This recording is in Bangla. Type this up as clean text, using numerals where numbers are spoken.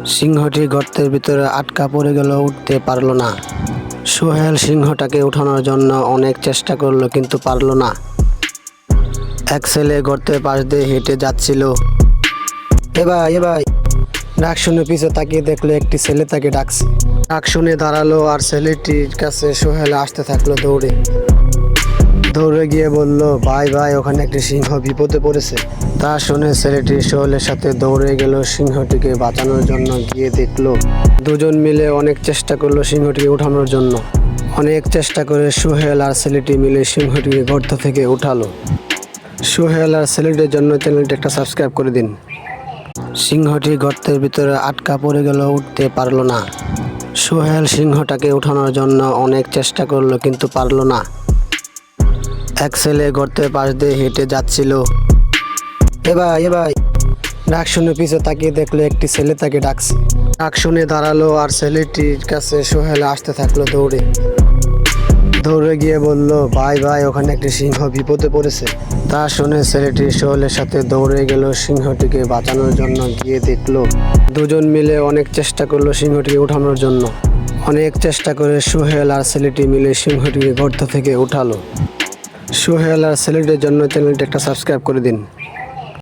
সিংহটি গর্তের ভিতরে আটকা পড়ে গেল, উঠতে পারল না। সোহেল সিংহটাকে উঠানোর জন্য অনেক চেষ্টা করলো কিন্তু পারল না। এক ছেলে গর্তের পাশ দিয়ে হেঁটে যাচ্ছিল। এ ভাই ডাক শুনে পিছে তাকিয়ে দেখলো একটি ছেলে তাকে ডাকছে। ডাক শুনে দাঁড়ালো আর ছেলেটির কাছে সোহেল আসতে থাকলো দৌড়ে গিয়ে বলল, ভাই ওখানে একটি সিংহ বিপদে পড়েছে। তা শুনে ছেলেটি সোহেলের সাথে দৌড়ে গেল সিংহটিকে বাঁচানোর জন্য। গিয়ে দেখলো দুজন মিলে অনেক চেষ্টা করলো সিংহটিকে উঠানোর জন্য। অনেক চেষ্টা করে সোহেল আর ছেলেটি মিলে সিংহটিকে গর্ত থেকে উঠালো। সোহেল আর ছেলেটির জন্য চ্যানেলটি একটা সাবস্ক্রাইব করে দিন। সিংহটি গর্তের ভিতরে আটকা পড়ে গেল, উঠতে পারল না। সোহেল সিংহটাকে উঠানোর জন্য অনেক চেষ্টা করলো কিন্তু পারল না। এক ছেলে গর্তের পাশ দিয়ে হেঁটে যাচ্ছিল। এ ভাই ডাক শুনে পিছে তাকিয়ে দেখলো একটি ছেলে তাকে ডাকছে। ডাক শুনে দাঁড়ালো আর ছেলেটির কাছে সোহেল আসতে থাকলো দৌড়ে গিয়ে বলল, ভাই ওখানে একটি সিংহ বিপদে পড়েছে। তা শুনে ছেলেটি সোহেলের সাথে দৌড়ে গেল সিংহটিকে বাঁচানোর জন্য। গিয়ে দেখলো দুজন মিলে অনেক চেষ্টা করলো সিংহটিকে উঠানোর জন্য। অনেক চেষ্টা করে সোহেল আর ছেলেটি মিলে সিংহটিকে গর্ত থেকে উঠালো। সোহেল আর ছেলেটির জন্য চ্যানেলটি একটা সাবস্ক্রাইব করে দিন।